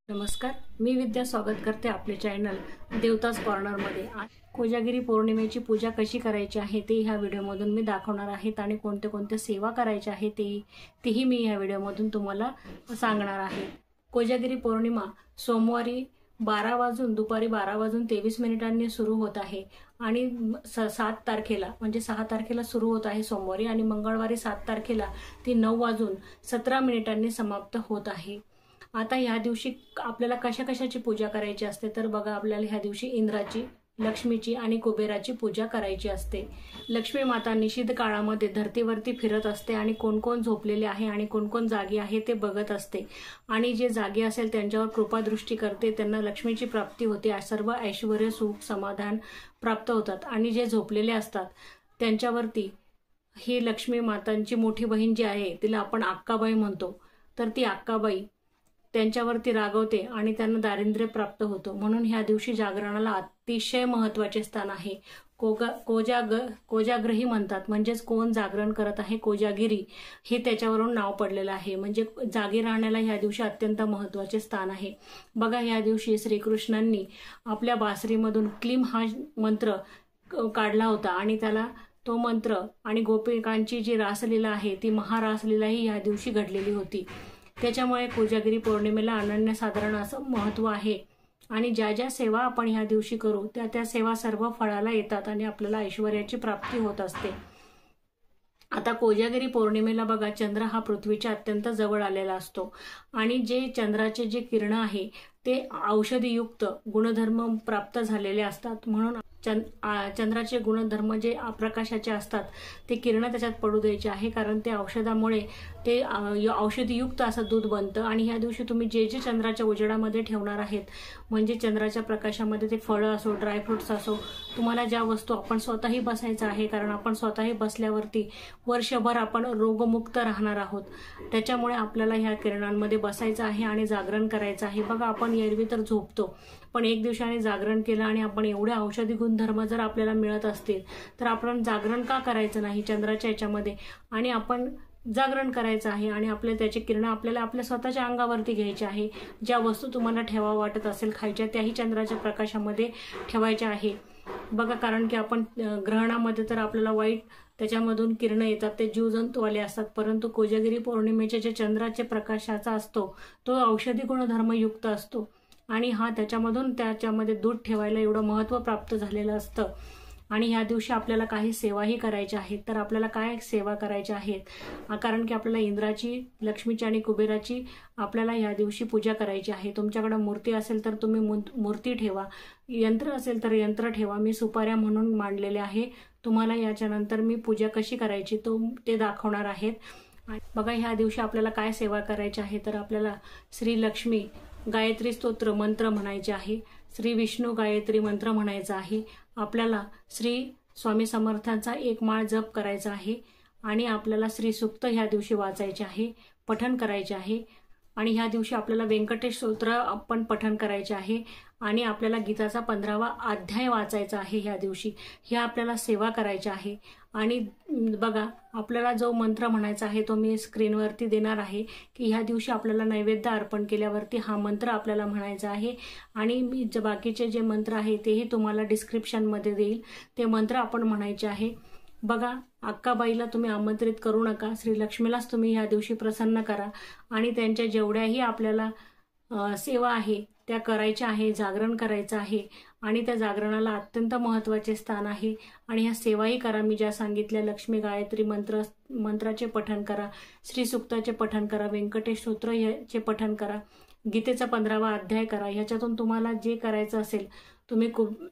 नमस्कार, मी विद्या स्वागत करते आपले चॅनल देवताज कॉर्नरमध्ये। कोजागिरी पौर्णिमेची पूजा कशी करायची आहे ते ह्या व्हिडिओमधून मी दाखवणार आहे आणि कोणते कोणते सेवा करायची आहे तेही मी ह्या व्हिडिओमधून तुम्हाला सांगणार आहे। कोजागिरी पौर्णिमा सोमवारी दुपारी 12:23 सुरू होत आहे आणि 7 तारखेला म्हणजे 6 तारखेला सुरू होत आहे सोमवारी आणि मंगळवारी 7 तारखेला ती 9:17 समाप्त होत आहे। आता ह्या दिवशी आपल्याला कशाची पूजा करायची असते तर बघा, आपल्याला ह्या दिवशी इंद्राची, लक्ष्मीची आणि कुबेराची पूजा करायची असते। लक्ष्मी माता निषिद्ध काळामध्ये धरतीवरती फिरत असते आणि कोण कोण झोपलेले आहे आणि कोण कोण जागी आहे ते बघत असते आणि जे जागे असेल त्यांच्यावर कृपा दृष्टी करते, त्यांना लक्ष्मीची प्राप्ती होते, सर्व ऐश्वर्य सुख समाधान प्राप्त होतात। आणि जे झोपलेले असतात त्यांच्यावरती ही लक्ष्मी मातांची मोठी बहीण जी आहे तिला आपण अक्काबाई म्हणतो, तर ती अक्काबाई त्यांच्यावरती रागवते आणि त्यांना दारिद्र्य प्राप्त होतो। म्हणून ह्या दिवशी जागरणाला अतिशय महत्त्वाचे स्थान आहे। कोजाग्रही म्हणतात, म्हणजेच कोण जागरण करत आहे, कोजागिरी हे त्याच्यावरून नाव पडलेलं आहे। म्हणजे जागी राहण्याला ह्या दिवशी अत्यंत महत्त्वाचे स्थान आहे। बघा, ह्या दिवशी श्रीकृष्णांनी आपल्या बासरीमधून क्लीम हा मंत्र काढला होता आणि त्याला तो मंत्र आणि गोपिकांची जी रासलीला आहे ती महारासलीलाही ह्या दिवशी घडलेली होती। त्याच्यामुळे कोजागिरी पौर्णिमेला अनन्यसाधारण असं महत्त्व आहे आणि ज्या ज्या सेवा आपण ह्या दिवशी करू त्या सेवा सर्व फळाला येतात आणि आपल्याला ऐश्वर्याची प्राप्ती होत असते। आता कोजागिरी पौर्णिमेला बघा, चंद्र हा पृथ्वीच्या अत्यंत जवळ आलेला असतो आणि जे चंद्राचे जे किरण आहे ते औषधीयुक्त गुणधर्म प्राप्त झालेले असतात। म्हणून चंद्राचे गुणधर्म जे प्रकाशाचे असतात ते किरण त्याच्यात पडू द्यायचे आहे, कारण ते औषधामुळे ते औषधीयुक्त असं दूध बनतं। आणि ह्या दिवशी तुम्ही जे जे चंद्राच्या उजेडामध्ये ठेवणार आहेत, म्हणजे चंद्राच्या प्रकाशामध्ये ते फळं असो, ड्रायफ्रुट्स असो, तुम्हाला ज्या वस्तू आपण स्वतःही बसायचं आहे, कारण आपण स्वतःही बसल्यावरती वर्षभर आपण रोगमुक्त राहणार आहोत। त्याच्यामुळे आपल्याला ह्या किरणांमध्ये बसायचं आहे आणि जागरण करायचं आहे। बघा, आपण एरवी तर झोपतो, पण एक दिवसाने जागरण केलं आणि आपण एवढे औषधी गुणधर्म जर आपल्याला मिळत असतील तर आपण जागरण का करायचं नाही चंद्राच्या याच्यामध्ये, आणि आपण जागरण करायचं आहे आणि त्याची किरणं आपल्याला आपल्या स्वतःच्या अंगावरती घ्यायची आहे। ज्या वस्तू तुम्हाला ठेवा वाटत असेल खायच्या त्याही चंद्राच्या प्रकाशामध्ये ठेवायच्या आहे। बघा, कारण की आपण ग्रहणामध्ये तर आपल्याला वाईट त्याच्यामधून किरणं येतात, ते जीवजंतूवाले असतात, परंतु कोजागिरी पौर्णिमेचे जे चंद्राचे प्रकाशाचा असतो तो औषधी गुणधर्मयुक्त असतो आणि त्याच्यामध्ये दूध ठेवायला एवढं महत्त्व प्राप्त झालेलं असतं। आणि ह्या दिवशी आपल्याला काही सेवाही करायच्या आहेत। तर आपल्याला काय सेवा करायच्या आहेत, कारण की आपल्याला इंद्राची, लक्ष्मीची आणि कुबेराची आपल्याला ह्या दिवशी पूजा करायची आहे। तुमच्याकडे मूर्ती असेल तर तुम्ही मूर्ती ठेवा, यंत्र असेल तर यंत्र ठेवा। मी सुपाऱ्या म्हणून मांडलेले आहे, तुम्हाला याच्यानंतर मी पूजा कशी करायची ते दाखवणार आहेत। बघा, ह्या दिवशी आपल्याला काय सेवा करायची आहे तर आपल्याला श्री लक्ष्मी गायत्री स्तोत्र मंत्र म्हणायचे आहे, श्री विष्णू गायत्री मंत्र म्हणायचा आहे, आपल्याला श्री स्वामी समर्थांचा 1 माळ जप करायचा आहे आणि आपल्याला श्री सूक्त ह्या दिवशी वाचायचे आहे, पठण करायचे आहे। आणि ह्या दिवशी आपल्याला व्यंकटेश स्तोत्र आपण पठण करायचे आहे आणि आपल्याला गीताचा 15वा अध्याय वाचायचा आहे ह्या दिवशी। ह्या आपल्याला सेवा करायच्या आहे। आणि बघा, आपल्याला जो मंत्र म्हणायचा आहे तो मी स्क्रीनवरती देणार आहे की ह्या दिवशी आपल्याला नैवेद्य अर्पण केल्यावरती हा मंत्र आपल्याला म्हणायचा आहे आणि मी बाकीचे जे मंत्र आहे तेही तुम्हाला डिस्क्रिप्शनमध्ये देईल, ते मंत्र आपण म्हणायचे आहे। बघा, अक्काबाईला तुम्ही आमंत्रित करू नका, श्री लक्ष्मीलाच तुम्ही ह्या दिवशी प्रसन्न करा आणि त्यांच्या जेवढ्याही आपल्याला सेवा आहे त्या करायच्या आहे, जागरण करायचं आहे आणि त्या जागरणाला अत्यंत महत्त्वाचे स्थान आहे। आणि ह्या सेवाही करा मी ज्या सांगितल्या, लक्ष्मी गायत्री मंत्राचे पठण करा, श्री सूक्ताचे पठण करा, व्यंकटेश स्तोत्र याचे पठण करा, गीतेचा 15वा अध्याय करा। ह्याच्यातून तुम्हाला जे करायचं असेल तुम्ही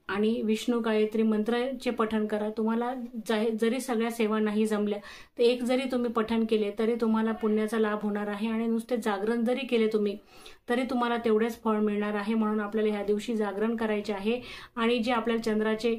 आणि विष्णू गायत्री मंत्राचे पठण करा। तुम्हाला जरी सगळ्या सेवा नाही जमल्या तर एक जरी तुम्ही पठण केले तरी तुम्हाला पुण्याचा लाभ होणार आहे आणि नुसते जागरण जरी केले तुम्ही तरी तुम्हाला तेवढेच फळ मिळणार आहे। म्हणून आपल्याला ह्या दिवशी जागरण करायचे आहे आणि जे आपल्याला चंद्राचे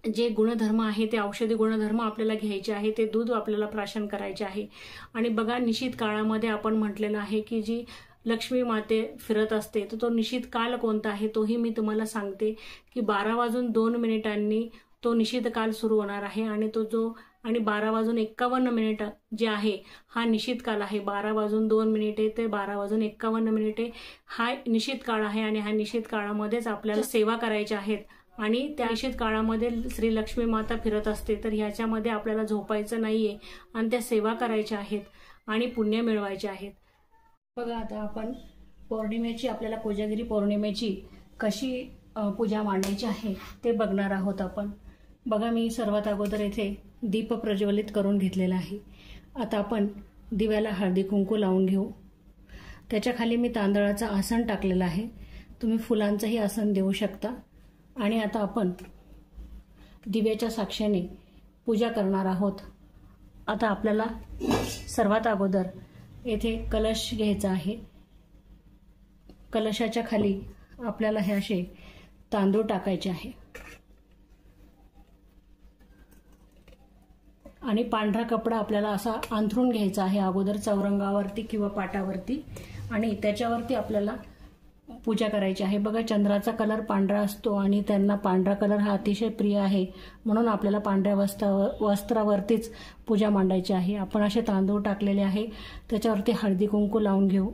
जे गुणधर्म आहे ते औषधी गुणधर्म आपल्याला घ्यायचे आहे, ते दूध आपल्याला प्राशन करायचे आहे। आणि बघा, निश्चित काळामध्ये आपण म्हटलेलं आहे की जी लक्ष्मी माते फिरत असते तर तो निश्चित काल कोणता आहे तोही मी तुम्हाला सांगते की 12:02 तो निषिद्ध काल सुरू होणार आहे आणि तो जो आणि 12:51 जे आहे हा निश्चित काल आहे. 12:02 ते 12:51 हा निश्चित काळ आहे आणि ह्या निश्चित काळामध्येच आपल्याला सेवा करायच्या आहेत. आणि त्या निश्चित काळामध्ये श्री लक्ष्मी माता फिरत असते, तर ह्याच्यामध्ये आपल्याला झोपायचं नाहीये आणि त्या सेवा करायच्या आहेत आणि पुण्य मिळवायचे आहेत. बघा आता आपण पौर्णिमेची, आपल्याला कोजागिरी पौर्णिमेची कशी पूजा मांडायची आहे ते बघणार आहोत आपण. बघा मी सर्वात अगोदर येथे दीप प्रज्वलित करून घेतलेला आहे. आता आपण दिव्याला हळदी कुंकू लावून घेऊ. त्याच्या खाली मी तांदळाचं आसन टाकलेलं आहे. तुम्ही फुलांचंही आसन देऊ शकता. आणि आता आपण दिव्याच्या साक्षीने पूजा करणार आहोत. आता आपल्याला सर्वात अगोदर येथे कलश घ्यायचा आहे. कलशाच्या खाली आपल्याला हे असे तांदूळ टाकायचे आहे आणि पांढरा कपडा आपल्याला असा अंथरून घ्यायचा आहे अगोदर चौरंगावरती किंवा पाटावरती, आणि त्याच्यावरती आपल्याला पूजा करायची आहे. बघा चंद्राचा कलर पांढरा असतो आणि त्यांना पांढरा कलर हा अतिशय प्रिय आहे, म्हणून आपल्याला पांढऱ्या वस्त्रावरतीच पूजा मांडायची आहे. आपण असे तांदूळ टाकलेले आहे, त्याच्यावरती हळदी कुंकू लावून घेऊ.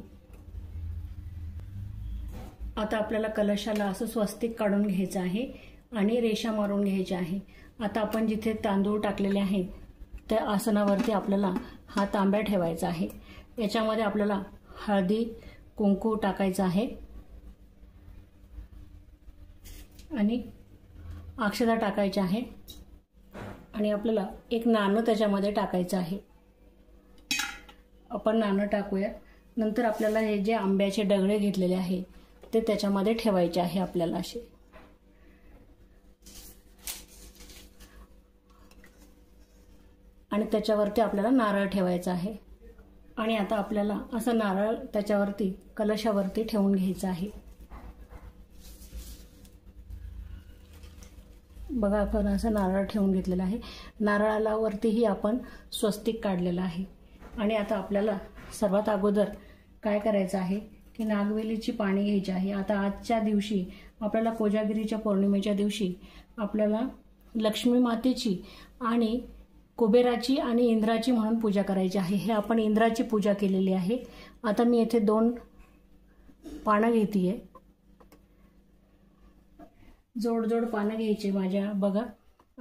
आता आपल्याला कलशाला असं स्वस्तिक काढून घ्यायचं आहे आणि रेषा मारून घ्यायची आहे. आता आपण जिथे तांदूळ टाकलेले आहे त्या आसनावरती आपल्याला हा तांब्या ठेवायचा आहे. याच्यामध्ये आपल्याला हळदी कुंकू टाकायचं आहे आणि अक्षता टाकायची आहे आणि आपल्याला एक नाणं त्याच्यामध्ये टाकायचं आहे. आपण नाणं टाकूया. नंतर आपल्याला हे जे आंब्याचे डगळे घेतलेले आहे ते त्याच्यामध्ये ठेवायचे आहे आपल्याला असे. आणि त्याच्यावरती आपल्याला नारळ ठेवायचा आहे. आणि आता आपल्याला असं नारळ त्याच्यावरती कलशावरती ठेवून घ्यायचं आहे. बघा आपण असं नारळ ठेवून घेतलेला आहे. नारळाला वरतीही आपण स्वस्तिक काढलेलं आहे. आणि आता आपल्याला सर्वात अगोदर काय करायचं आहे की नागवेलीची पाने घ्यायची आहे. आता आजच्या दिवशी आपल्याला कोजागिरीच्या पौर्णिमेच्या दिवशी आपल्याला लक्ष्मी मातेची आणि कुबेराची आणि इंद्राची म्हणून पूजा करायची आहे. हे आपण इंद्राची पूजा केलेली आहे. आता मी येथे 2 पानं घेतेय. जोड पानं घ्यायची माझ्या बघा,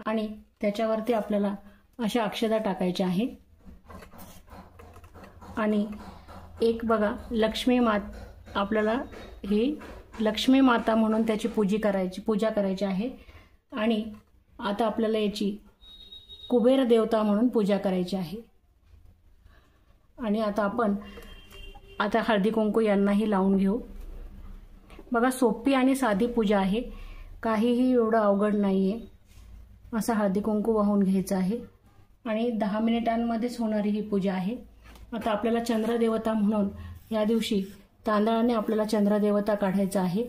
आणि त्याच्यावरती आपल्याला अशा अक्षता टाकायच्या आहे. आणि एक बघा लक्ष्मी आपल्याला ही लक्ष्मी माता म्हणून त्याची पूजा करायची आहे. आणि आता आपल्याला याची कुबेर देवता म्हणून पूजा करायची आहे. आणि आता आपण हळदी कुंकू यांनाही लावून घेऊ. बघा सोपी आणि साधी पूजा आहे, काहीही एवढं अवघड नाहीये. असं हळदी कुंकू वाहून घ्यायचं आहे आणि 10 मिनिटांमध्येच होणारी ही पूजा आहे. आता आपल्याला चंद्रदेवता म्हणून या दिवशी तांदळाने आपल्याला चंद्रदेवता काढायचा आहे.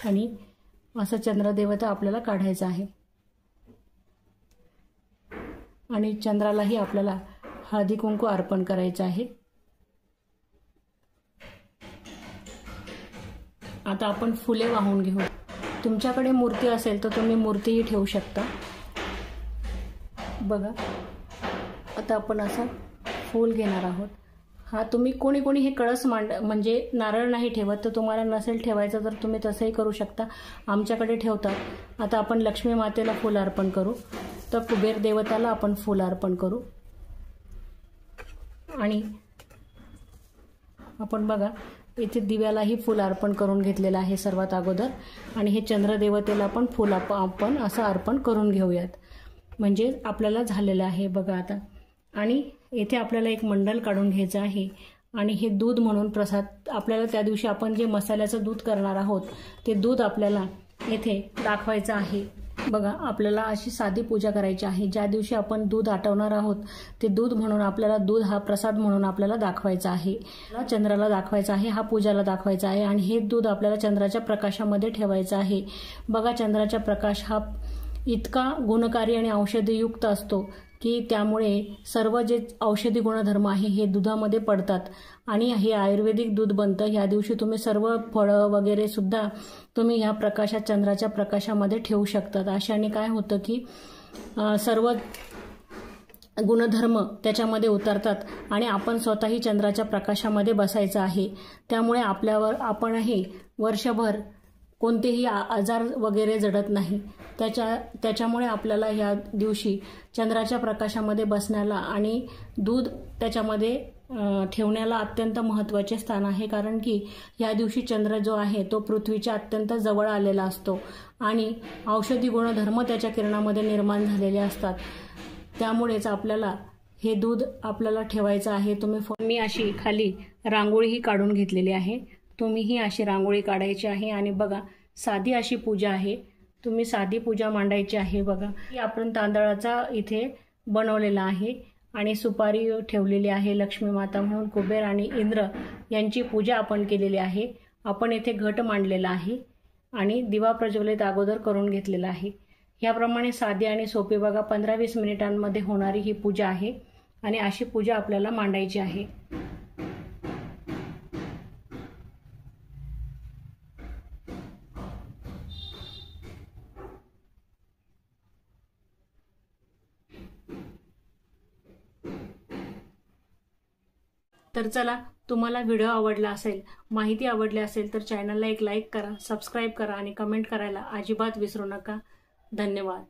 आणि असं चंद्रदेवता आपल्याला काढायचा आहे. आणि चंद्रालाही आपल्याला हळदी कुंकू अर्पण करायचं आहे. आता आपण फुले वाहून घेऊ. तुमच्याकडे मूर्ती असेल तर तुम्ही मूर्तीही ठेवू शकता. बघा आता आपण असं फूल घेणार आहोत. हा तुम्ही कोणी हे कळस म्हणजे नारळ नाही ठेवत, तर तुम्हाला नसेल ठेवायचं तर तुम्ही तसंही करू शकता. आमच्याकडे ठेवतात. आता आपण लक्ष्मी मातेला फूल अर्पण करू, तर कुबेर देवताला आपण फूल अर्पण करू. आणि आपण बघा इथे दिव्यालाही फूल अर्पण करून घेतलेलं आहे सर्वात अगोदर. आणि हे चंद्रदेवतेला पण फूल आपण असं अर्पण करून घेऊयात, म्हणजे आपल्याला झालेलं आहे. बघा आता आणि येथे आपल्याला एक मंडल काढून घ्यायचं आहे. आणि हे दूध म्हणून प्रसाद आपल्याला त्या दिवशी आपण जे मसाल्याचं दूध करणार आहोत ते दूध आपल्याला येथे दाखवायचं आहे. बघा आपल्याला अशी साधी पूजा करायची आहे. ज्या दिवशी आपण दूध आटवणार आहोत ते दूध म्हणून आपल्याला दूध हा प्रसाद म्हणून आपल्याला दाखवायचा आहे. चंद्राला दाखवायचा आहे, हा पूजाला दाखवायचा आहे. आणि हे दूध आपल्याला चंद्राच्या प्रकाशामध्ये ठेवायचं आहे. बघा चंद्राचा प्रकाश हा इतका गुणकारी आणि औषधीयुक्त असतो की त्यामुळे सर्व जे औषधी गुणधर्म आहे हे दुधामध्ये पडतात आणि हे आयुर्वेदिक दूध बनतं. या दिवशी तुम्ही सर्व फळं वगैरे सुद्धा तुम्ही ह्या प्रकाशात चंद्राच्या प्रकाशामध्ये ठेवू शकतात. अशाने काय होतं की सर्व गुणधर्म त्याच्यामध्ये उतरतात आणि आपण स्वतःही चंद्राच्या प्रकाशामध्ये बसायचं आहे। त्यामुळे आपणही वर्षभर कोणतेही आजार वगैरे जडत नाही। त्याच्यामुळे आपल्याला या दिवशी चंद्राच्या प्रकाशामध्ये बसण्याला आणि दूध त्याच्यामध्ये ठेवण्याला अत्यंत महत्त्वाचे स्थान आहे, कारण की या दिवशी चंद्र जो आहे तो पृथ्वीच्या अत्यंत जवळ आलेला असतो आणि औषधी गुणधर्म त्याच्या किरणामध्ये निर्माण झालेले असतात। त्यामुळेच आपल्याला हे दूध आपल्याला ठेवायचं आहे। मी अशी खाली रांगोळीही काढून घेतलेली आहे, तुम्हीही अशी रांगोळी काढायची आहे। आणि बघा, साधी अशी पूजा आहे, तुम्ही साधी पूजा मांडायची आहे। बघा, आपण तांदळाचा इथे बनवलेला आहे आणि सुपारी ठेवलेली आहे। लक्ष्मी माता म्हणून कुबेर आणि इंद्र यांची पूजा आपण केलेली आहे। आपण इथे घट मांडलेला आहे आणि दिवा प्रज्वलित अगोदर करून घेतलेला आहे। याप्रमाणे साधी आणि सोपी बघा 15-20 मिनिटांमध्ये होणारी ही पूजा आहे आणि अशी पूजा आपल्याला मांडायची आहे। तर चला, तुम्हाला व्हिडिओ आवडला असेल, माहिती आवडली असेल तर चॅनलला एक लाईक करा, सबस्क्राईब करा आणि कमेंट करायला अजिबात विसरू नका। धन्यवाद।